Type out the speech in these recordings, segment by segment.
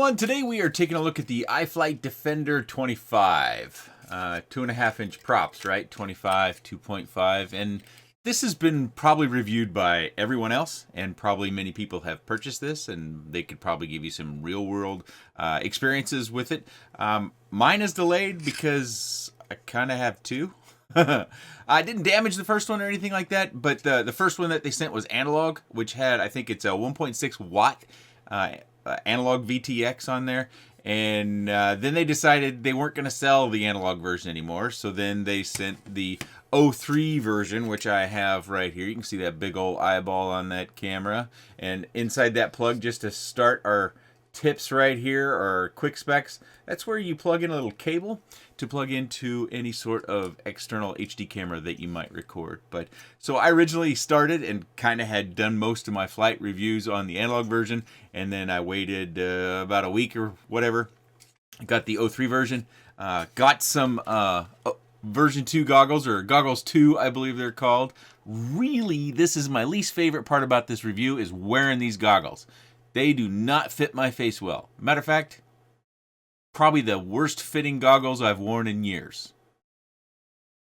everyone, today we are taking a look at the iFlight Defender25. 2.5-inch props, right? 25, 2.5, and this has been probably reviewed by everyone else, and probably many people have purchased this, and they could probably give you some real-world experiences with it. Mine is delayed because I kind of have two. I didn't damage the first one or anything like that, but the first one that they sent was analog, which had, I think it's a 1.6 watt analog VTX on there. And then they decided they weren't going to sell the analog version anymore. So then they sent the 03 version, which I have right here. You can see that big old eyeball on that camera. And inside that plug, just to start our tips right here, or quick specs, that's where you plug in a little cable to plug into any sort of external HD camera that you might record. But so I originally started and kind of had done most of my flight reviews on the analog version, and then I waited about a week or whatever, got the 03 version, got some version 2 goggles, or goggles 2 I believe they're called. Really, this is my least favorite part about this review, is wearing these goggles. They do not fit my face well. Matter of fact, probably the worst fitting goggles I've worn in years.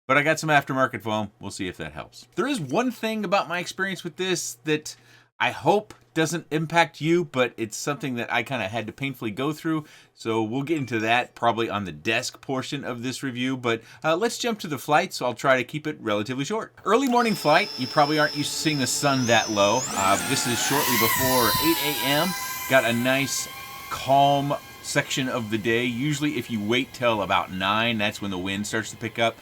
But I got some aftermarket foam. We'll see if that helps. There is one thing about my experience with this that I hope doesn't impact you, but it's something that I kind of had to painfully go through. So we'll get into that probably on the desk portion of this review. But let's jump to the flight, so I'll try to keep it relatively short. Early morning flight, you probably aren't used to seeing the sun that low. This is shortly before 8 a.m. Got a nice calm section of the day. Usually if you wait till about 9, that's when the wind starts to pick up.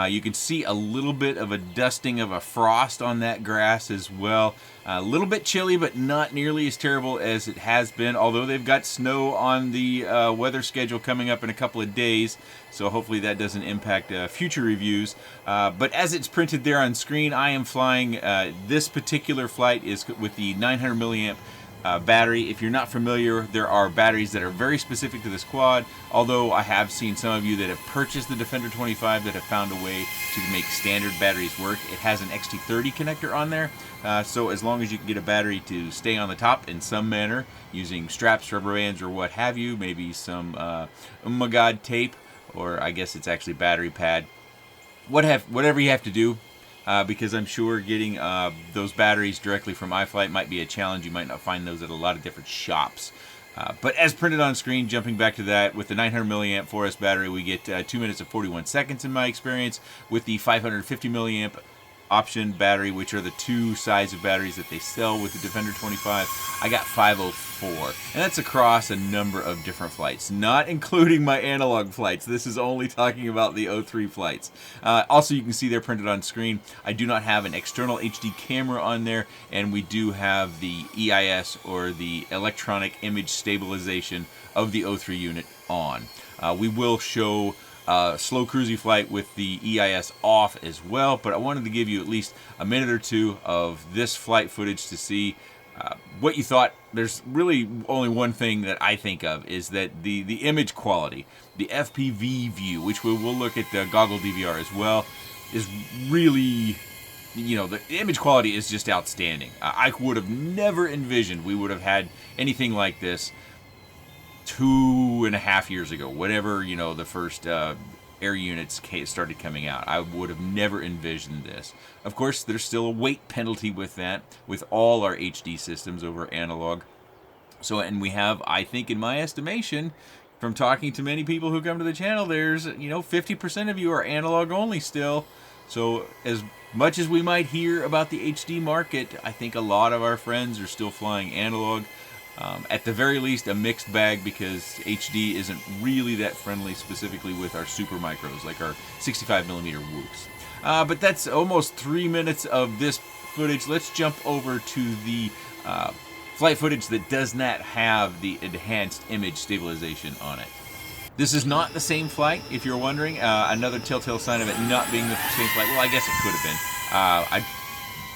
You can see a little bit of a dusting of a frost on that grass as well. A little bit chilly, but not nearly as terrible as it has been, although they've got snow on the weather schedule coming up in a couple of days, so hopefully that doesn't impact future reviews. But as it's printed there on screen, I am flying, this particular flight is with the 900 milliamp battery. If you're not familiar, there are batteries that are very specific to this quad, although I have seen some of you that have purchased the Defender25 that have found a way to make standard batteries work. It has an XT30 connector on there, so as long as you can get a battery to stay on the top in some manner, using straps, rubber bands, or what have you, maybe some oh my god tape, or I guess it's actually battery pad, whatever you have to do. Because I'm sure getting those batteries directly from iFlight might be a challenge. You might not find those at a lot of different shops. But as printed on screen, jumping back to that, with the 900 milliamp 4S battery, we get 2 minutes and 41 seconds in my experience. With the 550 milliamp option battery, which are the two size of batteries that they sell with the Defender25, I got 504, and that's across a number of different flights, not including my analog flights. This is only talking about the 03 flights. Also, you can see they're printed on screen. I do not have an external HD camera on there, and we do have the EIS, or the electronic image stabilization of the 03 unit on. We will show slow cruisy flight with the EIS off as well, but I wanted to give you at least a minute or two of this flight footage to see what you thought. There's really only one thing that I think of, is that the image quality, the FPV view, which we'll look at the Goggle DVR as well, is really, you know, the image quality is just outstanding. I would have never envisioned we would have had anything like this 2.5 years ago, whatever, you know, the first air units started coming out. I would have never envisioned this. Of course, there's still a weight penalty with that, with all our HD systems over analog. So, and we have, I think, in my estimation, from talking to many people who come to the channel, there's, you know, 50% of you are analog only still. So as much as we might hear about the HD market, I think a lot of our friends are still flying analog. At the very least, a mixed bag, because HD isn't really that friendly, specifically with our super micros, like our 65mm whoops. But that's almost 3 minutes of this footage. Let's jump over to the flight footage that does not have the enhanced image stabilization on it. This is not the same flight, if you're wondering. Another telltale sign of it not being the same flight. Well, I guess it could have been. I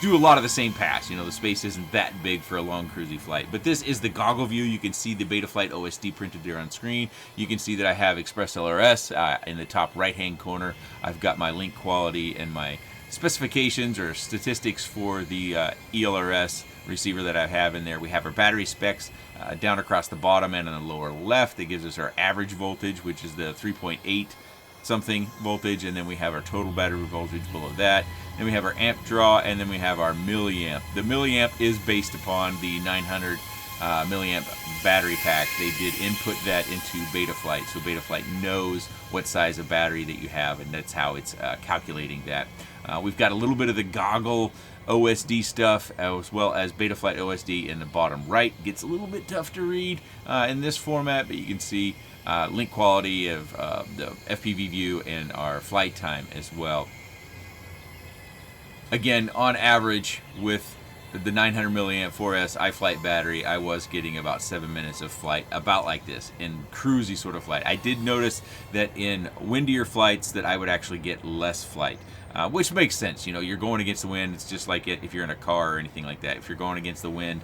do a lot of the same pass. You know, the space isn't that big for a long cruisy flight. But this is the goggle view. You can see the Betaflight OSD printed there on screen. You can see that I have Express LRS in the top right-hand corner. I've got my link quality and my specifications or statistics for the ELRS receiver that I have in there. We have our battery specs down across the bottom and on the lower left. That gives us our average voltage, which is the 3.8 something voltage, and then we have our total battery voltage below that. Then we have our amp draw, and then we have our milliamp. The milliamp is based upon the 900 milliamp battery pack. They did input that into Betaflight, so Betaflight knows what size of battery that you have, and that's how it's calculating that. We've got a little bit of the Goggle OSD stuff, as well as Betaflight OSD in the bottom right. Gets a little bit tough to read in this format, but you can see link quality of the FPV view and our flight time as well. Again, on average, with the 900 milliamp 4S iFlight battery, I was getting about 7 minutes of flight, about like this, in cruisy sort of flight. I did notice that in windier flights that I would actually get less flight, which makes sense. You know, you're going against the wind. It's just like if you're in a car or anything like that. If you're going against the wind,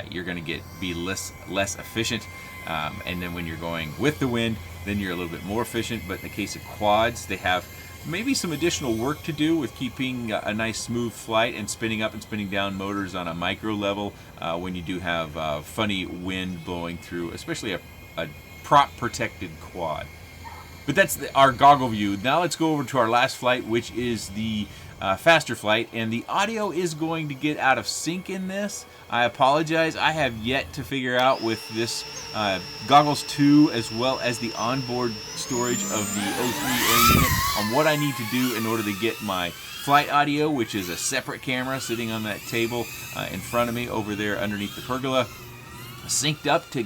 you're going to be less efficient. And then when you're going with the wind, then you're a little bit more efficient. But in the case of quads, they have maybe some additional work to do with keeping a nice smooth flight and spinning up and spinning down motors on a micro level when you do have funny wind blowing through, especially a prop protected quad. But that's our goggle view. Now let's go over to our last flight, which is the faster flight, and the audio is going to get out of sync in this. I apologize. I have yet to figure out with this Goggles 2 as well as the onboard storage of the O3 unit on what I need to do in order to get my flight audio, which is a separate camera sitting on that table in front of me over there underneath the pergola, synced up to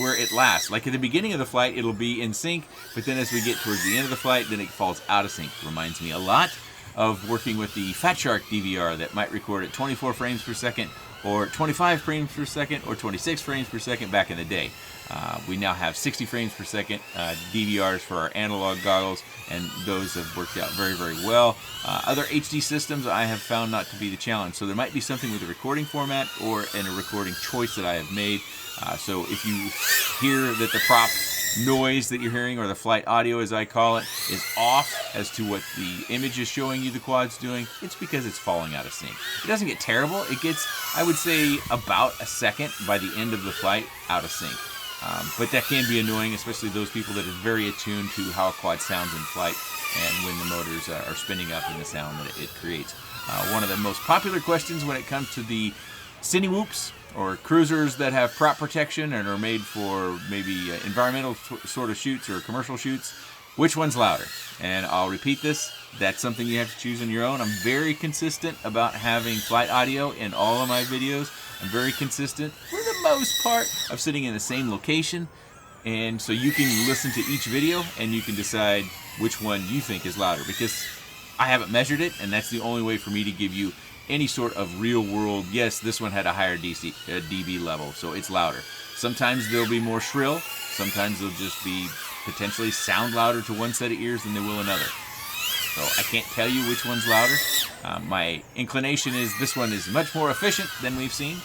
where it lasts. Like at the beginning of the flight, it'll be in sync, but then as we get towards the end of the flight, then it falls out of sync. Reminds me a lot of working with the Fat Shark DVR that might record at 24 frames per second or 25 frames per second or 26 frames per second back in the day. We now have 60 frames per second DVRs for our analog goggles, and those have worked out very, very well. Other HD systems I have found not to be the challenge, so there might be something with the recording format or in a recording choice that I have made. So if you hear that the prop noise that you're hearing, or the flight audio as I call it, is off as to what the image is showing you the quad's doing, it's because it's falling out of sync. It doesn't get terrible. It gets, I would say, about a second by the end of the flight out of sync. But that can be annoying, especially those people that are very attuned to how a quad sounds in flight and when the motors are spinning up and the sound that it creates. One of the most popular questions when it comes to the Cinewhoops, or cruisers that have prop protection and are made for maybe environmental sort of shoots or commercial shoots, which one's louder? And I'll repeat this, that's something you have to choose on your own. I'm very consistent about having flight audio in all of my videos. I'm very consistent, for the most part, of sitting in the same location. And so you can listen to each video and you can decide which one you think is louder, because I haven't measured it, and that's the only way for me to give you any sort of real world, yes, this one had a higher dB level, so it's louder. Sometimes they'll be more shrill, sometimes they'll just be potentially sound louder to one set of ears than they will another. So I can't tell you which one's louder. My inclination is this one is much more efficient than we've seen.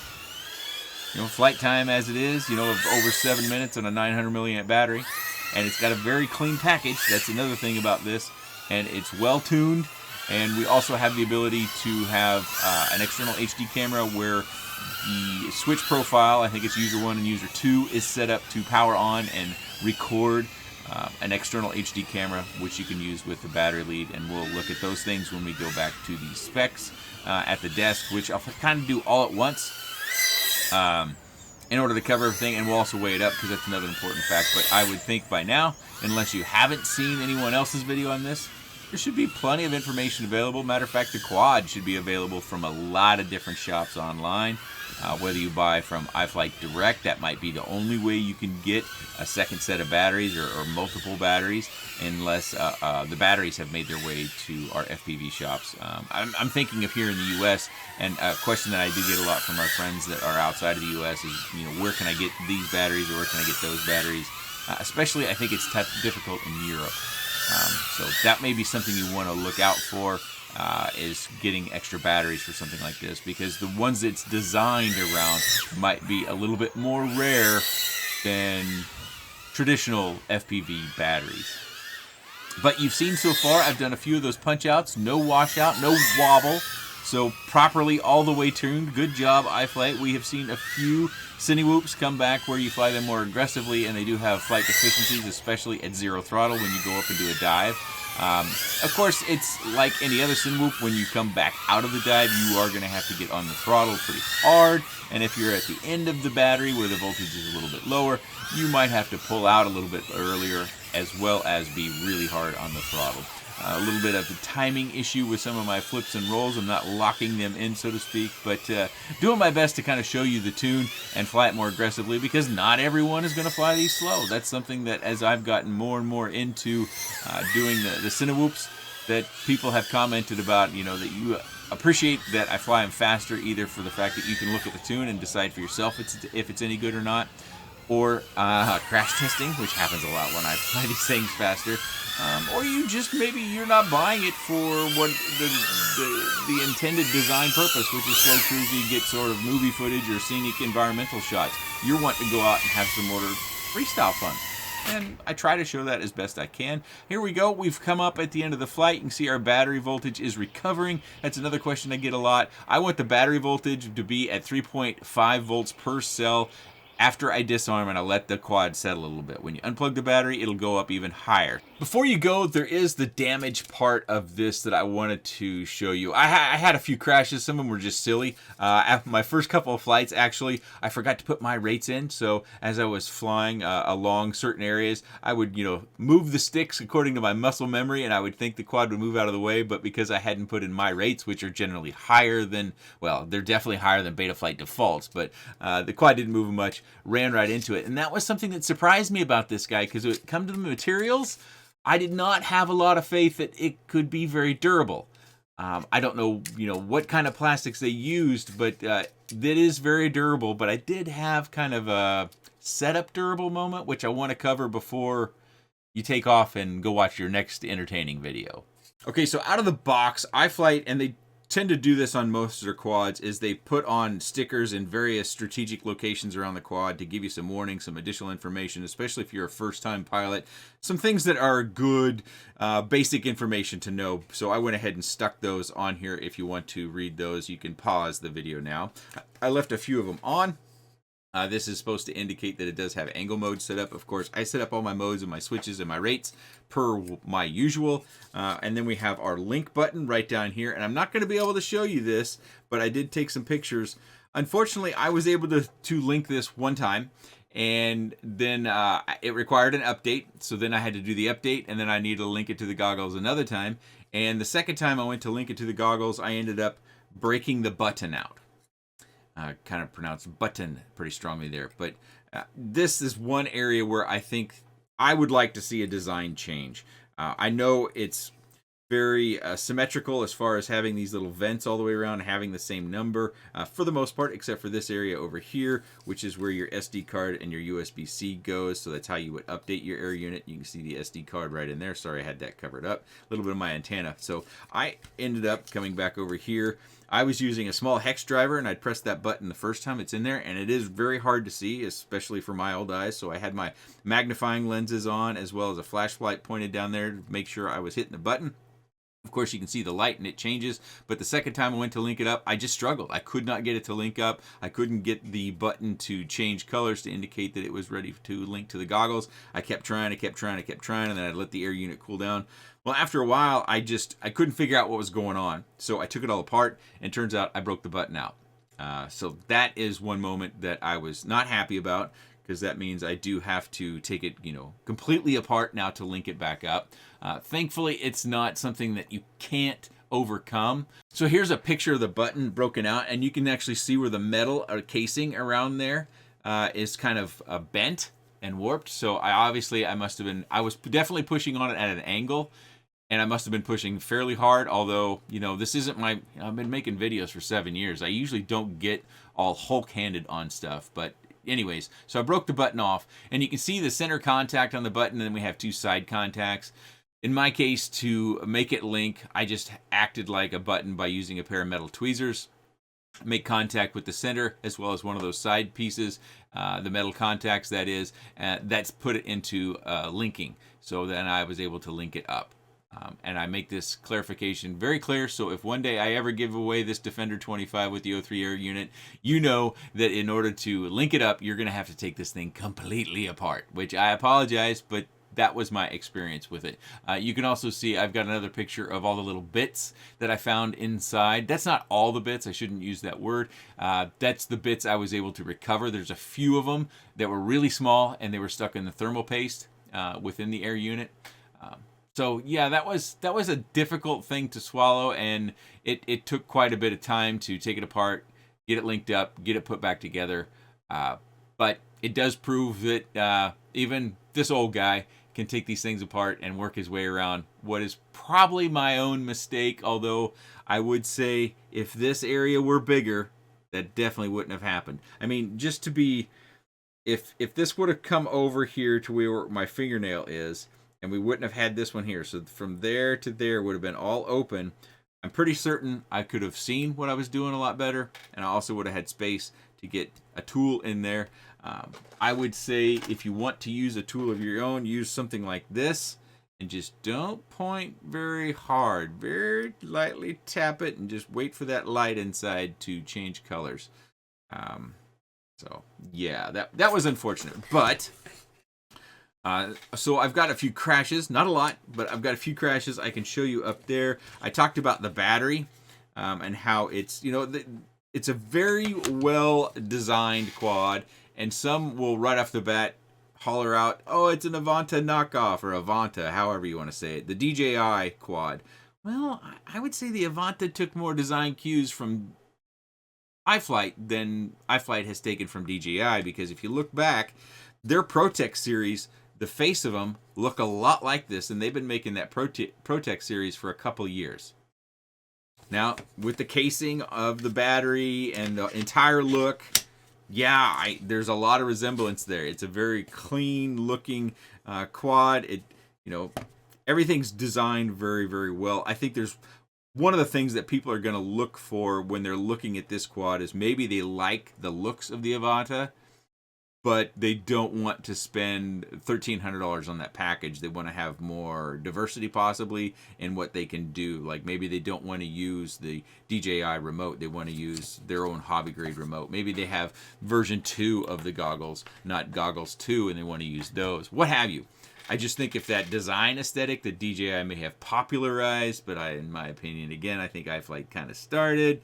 You know, flight time as it is, you know, of over 7 minutes on a 900 milliamp battery, and it's got a very clean package. That's another thing about this, and it's well tuned. And we also have the ability to have an external HD camera where the switch profile, I think it's user 1 and user 2, is set up to power on and record an external HD camera, which you can use with the battery lead. And we'll look at those things when we go back to the specs at the desk, which I'll kind of do all at once in order to cover everything. And we'll also weigh it up, because that's another important fact. But I would think by now, unless you haven't seen anyone else's video on this, there should be plenty of information available. Matter of fact, the quad should be available from a lot of different shops online. Whether you buy from iFlight Direct, that might be the only way you can get a second set of batteries or multiple batteries, unless the batteries have made their way to our FPV shops. I'm thinking of here in the U.S., and a question that I do get a lot from our friends that are outside of the U.S. is, you know, where can I get these batteries or where can I get those batteries? Especially, I think it's difficult in Europe. So that may be something you want to look out for, is getting extra batteries for something like this, because the ones it's designed around might be a little bit more rare than traditional FPV batteries. But you've seen so far, I've done a few of those punch outs, no washout, no wobble. So properly all the way tuned. Good job, iFlight. We have seen a few Cinewhoops come back where you fly them more aggressively, and they do have flight deficiencies, especially at 0 throttle when you go up and do a dive. Of course, it's like any other Cinewhoop. When you come back out of the dive, you are going to have to get on the throttle pretty hard. And if you're at the end of the battery where the voltage is a little bit lower, you might have to pull out a little bit earlier, as well as be really hard on the throttle. A little bit of the timing issue with some of my flips and rolls. I'm not locking them in, so to speak, but doing my best to kind of show you the tune and fly it more aggressively, because not everyone is going to fly these slow. That's something that, as I've gotten more and more into doing the Cinewhoops, that people have commented about, you know, that you appreciate that I fly them faster, either for the fact that you can look at the tune and decide for yourself if it's any good or not, or crash testing, which happens a lot when I fly these things faster. Or you just, maybe you're not buying it for what the intended design purpose, which is slow cruising, get sort of movie footage or scenic environmental shots. You're wanting to go out and have some more freestyle fun. And I try to show that as best I can. Here we go. We've come up at the end of the flight. You can see our battery voltage is recovering. That's another question I get a lot. I want the battery voltage to be at 3.5 volts per cell after I disarm and I let the quad settle a little bit. When you unplug the battery, it'll go up even higher. Before you go, there is the damage part of this that I wanted to show you. I had a few crashes. Some of them were just silly. After my first couple of flights, actually, I forgot to put my rates in. So as I was flying along certain areas, I would, you know, move the sticks according to my muscle memory, and I would think the quad would move out of the way. But because I hadn't put in my rates, which are generally higher than, well, they're definitely higher than Betaflight defaults, but the quad didn't move much, ran right into it. And that was something that surprised me about this guy, because when it comes to the materials, I did not have a lot of faith that it could be very durable. I don't know, you know, what kind of plastics they used, but that is very durable. But I did have kind of a setup durable moment, which I want to cover before you take off and go watch your next entertaining video. Okay, so out of the box, iFlight, and they tend to do this on most of their quads, is they put on stickers in various strategic locations around the quad to give you some warning, some additional information, especially if you're a first-time pilot. Some things that are good, basic information to know. So I went ahead and stuck those on here. If you want to read those, you can pause the video now. I left a few of them on. This is supposed to indicate that it does have angle mode set up. Of course, I set up all my modes and my switches and my rates per my usual. And then we have our link button right down here. And I'm not going to be able to show you this, but I did take some pictures. Unfortunately, I was able to link this one time, and then it required an update. So then I had to do the update, and then I needed to link it to the goggles another time. And the second time I went to link it to the goggles, I ended up breaking the button out. Kind of pronounced button pretty strongly there. But this is one area where I think I would like to see a design change. I know it's very symmetrical as far as having these little vents all the way around, having the same number for the most part, except for this area over here, which is where your SD card and your USB-C goes. So that's how you would update your air unit. You can see the SD card right in there. Sorry, I had that covered up. A little bit of my antenna. So I ended up coming back over here. I was using a small hex driver, and I'd pressed that button the first time it's in there, and it is very hard to see, especially for my old eyes. So I had my magnifying lenses on, as well as a flashlight pointed down there to make sure I was hitting the button. Of course, you can see the light and it changes, but the second time I went to link it up, I just struggled. I could not get it to link up. I couldn't get the button to change colors to indicate that it was ready to link to the goggles. I kept trying, and then I'd let the air unit cool down. Well, after a while, I couldn't figure out what was going on. So I took it all apart, and it turns out I broke the button out. So that is one moment that I was not happy about, because that means I do have to take it, you know, completely apart now to link it back up. Thankfully, it's not something that you can't overcome. So here's a picture of the button broken out, and you can actually see where the metal or casing around there is kind of bent and warped. So I was definitely pushing on it at an angle, and I must have been pushing fairly hard, although, you know, this isn't I've been making videos for 7 years. I usually don't get all Hulk-handed on stuff, but anyways, so I broke the button off, and you can see the center contact on the button, and then we have two side contacts. In my case, to make it link, I just acted like a button by using a pair of metal tweezers. make contact with the center as well as one of those side pieces, the metal contacts that is, that's put it into linking. So then I was able to link it up. And I make this clarification very clear, so if one day I ever give away this Defender25 with the O3 air unit, you know that in order to link it up, you're going to have to take this thing completely apart, which I apologize, but that was my experience with it. You can also see I've got another picture of all the little bits that I found inside. That's not all the bits. I shouldn't use that word. That's the bits I was able to recover. There's a few of them that were really small, and they were stuck in the thermal paste within the air unit. So yeah, that was a difficult thing to swallow, and it took quite a bit of time to take it apart, get it linked up, get it put back together. But it does prove that even this old guy can take these things apart and work his way around what is probably my own mistake, although I would say if this area were bigger, that definitely wouldn't have happened. I mean, just to be, if this would have come over here to where my fingernail is, and we wouldn't have had this one here, so from there to there would have been all open, I'm pretty certain I could have seen what I was doing a lot better, and I also would have had space to get a tool in there. I would say if you want to use a tool of your own, use something like this, and just don't point very hard. Very lightly tap it, and just wait for that light inside to change colors. So yeah, that was unfortunate, but so I've got a few crashes, not a lot, but I've got a few crashes I can show you up there. I talked about the battery and how it's, it's a very well designed quad, and some will right off the bat holler out, oh, it's an Avanta knockoff, or Avanta, however you want to say it, the DJI quad. Well, I would say the Avanta took more design cues from iFlight than iFlight has taken from DJI, because if you look back, their ProTech series, the face of them look a lot like this, and they've been making that ProTech series for a couple years. Now, with the casing of the battery and the entire look, yeah, there's a lot of resemblance there. It's a very clean-looking quad. Everything's designed very, very well. I think there's one of the things that people are going to look for when they're looking at this quad is maybe they like the looks of the Avanta, but they don't want to spend $1,300 on that package. They want to have more diversity possibly in what they can do. Like maybe they don't want to use the DJI remote. They want to use their own hobby grade remote. Maybe they have version 2 of the goggles, not goggles 2, and they want to use those. What have you. I just think if that design aesthetic that DJI may have popularized, but in my opinion, again, I think iFlight kind of started,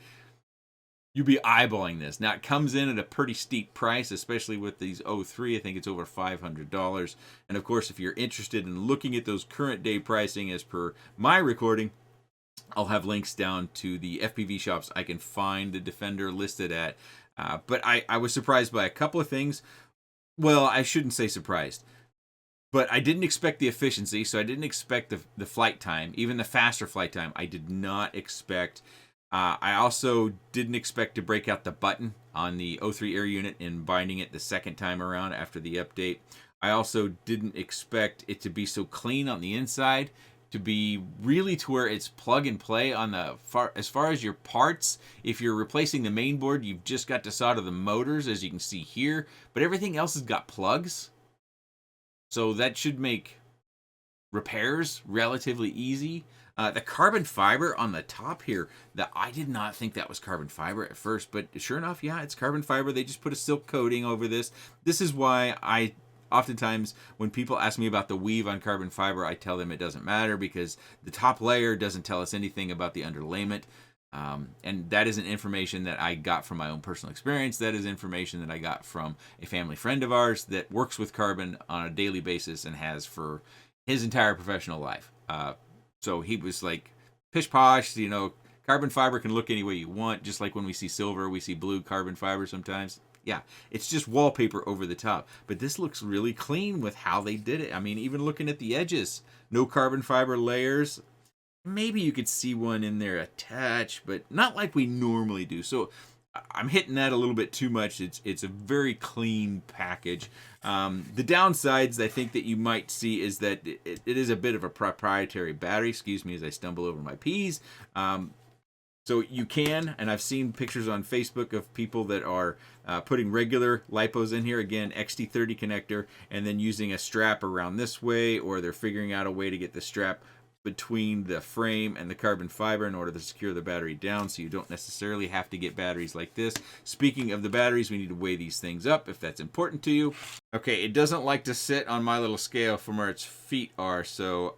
you'd be eyeballing this. Now, it comes in at a pretty steep price, especially with these O3. I think it's over $500. And, of course, if you're interested in looking at those current day pricing as per my recording, I'll have links down to the FPV shops I can find the Defender listed at. But I was surprised by a couple of things. Well, I shouldn't say surprised. But I didn't expect the efficiency, so I didn't expect the flight time, even the faster flight time. I did not expect. I also didn't expect to break out the button on the O3 air unit and binding it the second time around after the update. I also didn't expect it to be so clean on the inside, to be really to where it's plug and play on the as far as your parts. If you're replacing the main board, you've just got to solder the motors, as you can see here, but everything else has got plugs. So that should make repairs relatively easy. The carbon fiber on the top here, I did not think that was carbon fiber at first, but sure enough, yeah, it's carbon fiber. They just put a silk coating over this. This is why I oftentimes, when people ask me about the weave on carbon fiber, I tell them it doesn't matter, because the top layer doesn't tell us anything about the underlayment. And that isn't information that I got from my own personal experience. That is information that I got from a family friend of ours that works with carbon on a daily basis and has for his entire professional life. So he was like, pish posh, carbon fiber can look any way you want. Just like when we see silver, we see blue carbon fiber sometimes. Yeah, it's just wallpaper over the top. But this looks really clean with how they did it. I mean, even looking at the edges, no carbon fiber layers. Maybe you could see one in there attached, but not like we normally do. So I'm hitting that a little bit too much. It's a very clean package. The downsides I think that you might see is that it is a bit of a proprietary battery. Excuse me as I stumble over my P's. So you can, and I've seen pictures on Facebook of people that are putting regular lipos in here, again, XT30 connector, and then using a strap around this way, or they're figuring out a way to get the strap between the frame and the carbon fiber in order to secure the battery down, so you don't necessarily have to get batteries like this. Speaking of the batteries, we need to weigh these things up if that's important to you. Okay, it doesn't like to sit on my little scale from where its feet are, so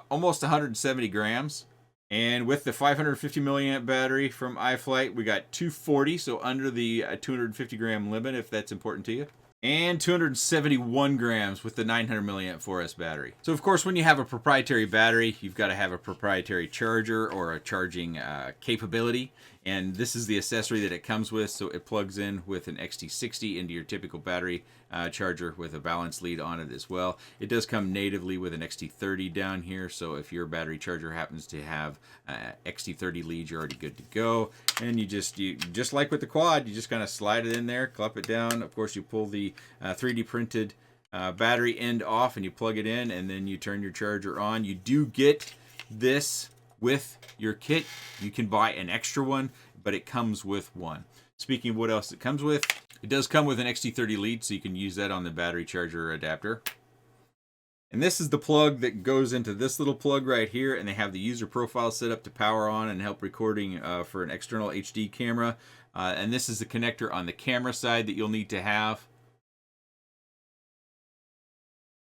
almost 170 grams. And with the 550 milliamp battery from iFlight, we got 240, so under the 250 gram limit if that's important to you. And 271 grams with the 900 milliamp 4S battery. So of course, when you have a proprietary battery, you've got to have a proprietary charger or a charging capability. And this is the accessory that it comes with. So it plugs in with an XT60 into your typical battery charger with a balance lead on it as well. It does come natively with an XT30 down here. So if your battery charger happens to have XT30 lead, you're already good to go. And you just like with the quad, you just kind of slide it in there, clap it down. Of course, you pull the 3D printed battery end off and you plug it in, and then you turn your charger on. You do get this with your kit. You can buy an extra one, but it comes with one. Speaking of what else it comes with, it does come with an XT30 lead, so you can use that on the battery charger adapter. And this is the plug that goes into this little plug right here, and they have the user profile set up to power on and help recording for an external HD camera. And this is the connector on the camera side that you'll need to have.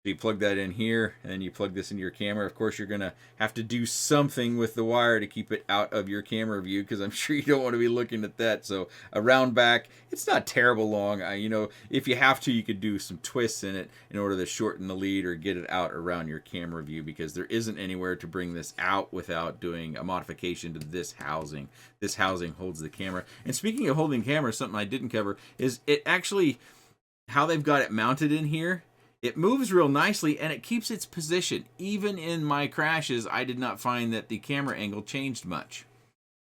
So you plug that in here, and then you plug this into your camera. Of course, you're going to have to do something with the wire to keep it out of your camera view, because I'm sure you don't want to be looking at that. So around back, it's not terrible long. You know, if you have to, you could do some twists in it in order to shorten the lead or get it out around your camera view, because there isn't anywhere to bring this out without doing a modification to this housing. This housing holds the camera. And speaking of holding camera, something I didn't cover is it actually, how they've got it mounted in here. It moves real nicely, and it keeps its position. Even in my crashes, I did not find that the camera angle changed much.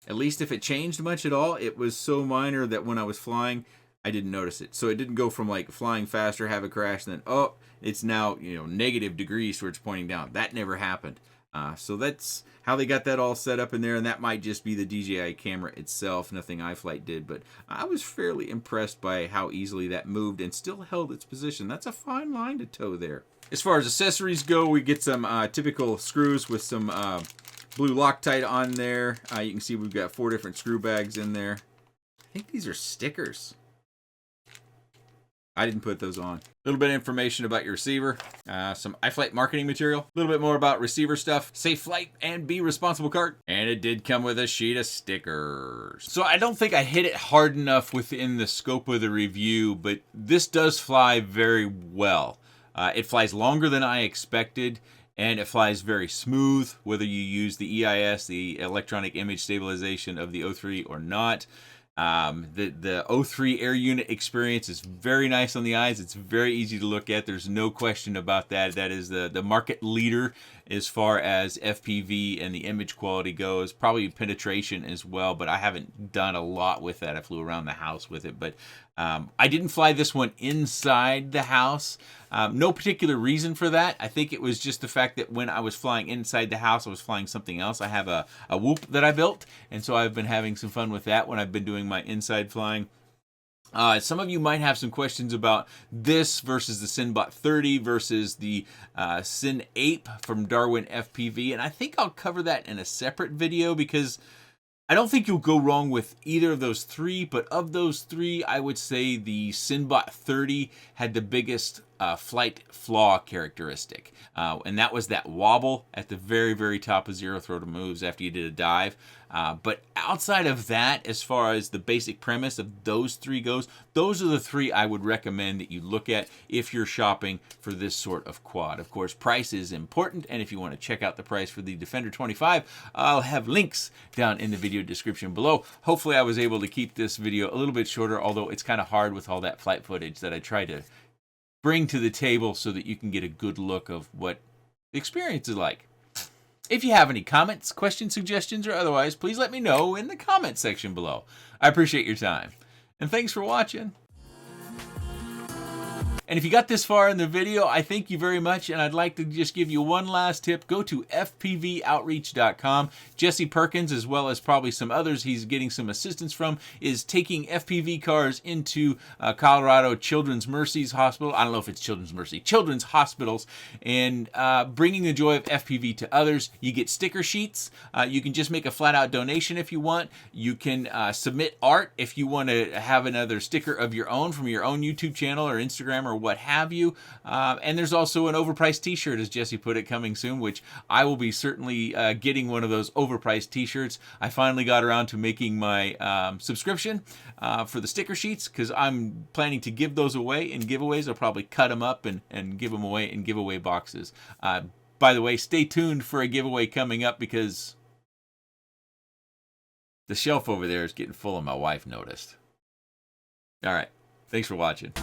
At least if it changed much at all, it was so minor that when I was flying, I didn't notice it. So it didn't go from like flying faster, have a crash, and then, oh, it's now, you know, negative degrees where it's pointing down. That never happened. So that's how they got that all set up in there, and that might just be the DJI camera itself, nothing iFlight did, but I was fairly impressed by how easily that moved and still held its position. That's a fine line to toe there. As far as accessories go, we get some typical screws with some blue Loctite on there. You can see we've got 4 different screw bags in there. I think these are stickers. I didn't put those on. A little bit of information about your receiver, some iFlight marketing material, a little bit more about receiver stuff, safe flight and be responsible card, and it did come with a sheet of stickers. So I don't think I hit it hard enough within the scope of the review, but this does fly very well. It flies longer than I expected, and it flies very smooth, whether you use the EIS, the electronic image stabilization of the O3 or not. The O3 air unit experience is very nice on the eyes. It's very easy to look at. There's no question about that. That is the market leader as far as FPV and the image quality goes. Probably penetration as well, but I haven't done a lot with that. I flew around the house with it, but I didn't fly this one inside the house. No particular reason for that. I think it was just the fact that when I was flying inside the house, I was flying something else. I have a Whoop that I built, and so I've been having some fun with that when I've been doing my inside flying. Some of you might have some questions about this versus the Cinebot30 versus the Cineape from Darwin FPV, and I think I'll cover that in a separate video because I don't think you'll go wrong with either of those three, but of those three, I would say the Cinebot30 had the biggest flight flaw characteristic, and that was that wobble at the very, very top of zero throttle moves after you did a dive. But outside of that, as far as the basic premise of those three goes, those are the three I would recommend that you look at if you're shopping for this sort of quad. Of course, price is important, and if you want to check out the price for the Defender25, I'll have links down in the video description below. Hopefully I was able to keep this video a little bit shorter, although it's kind of hard with all that flight footage that I try to bring to the table so that you can get a good look of what the experience is like. If you have any comments, questions, suggestions, or otherwise, please let me know in the comment section below. I appreciate your time, and thanks for watching. And if you got this far in the video, I thank you very much, and I'd like to just give you one last tip. Go to fpvoutreach.com. Jesse Perkins, as well as probably some others he's getting some assistance from, is taking FPV cars into Colorado Children's Mercy's Hospital. I don't know if it's Children's Mercy. Children's hospitals, and bringing the joy of FPV to others. You get sticker sheets. You can just make a flat-out donation if you want. You can submit art if you want to have another sticker of your own from your own YouTube channel or Instagram or what have you. And there's also an overpriced t-shirt, as Jesse put it, coming soon, which I will be certainly getting one of those overpriced t-shirts. I finally got around to making my subscription for the sticker sheets, because I'm planning to give those away in giveaways. I'll probably cut them up and give them away in giveaway boxes. By the way, stay tuned for a giveaway coming up, because the shelf over there is getting full, and my wife noticed. All right. Thanks for watching.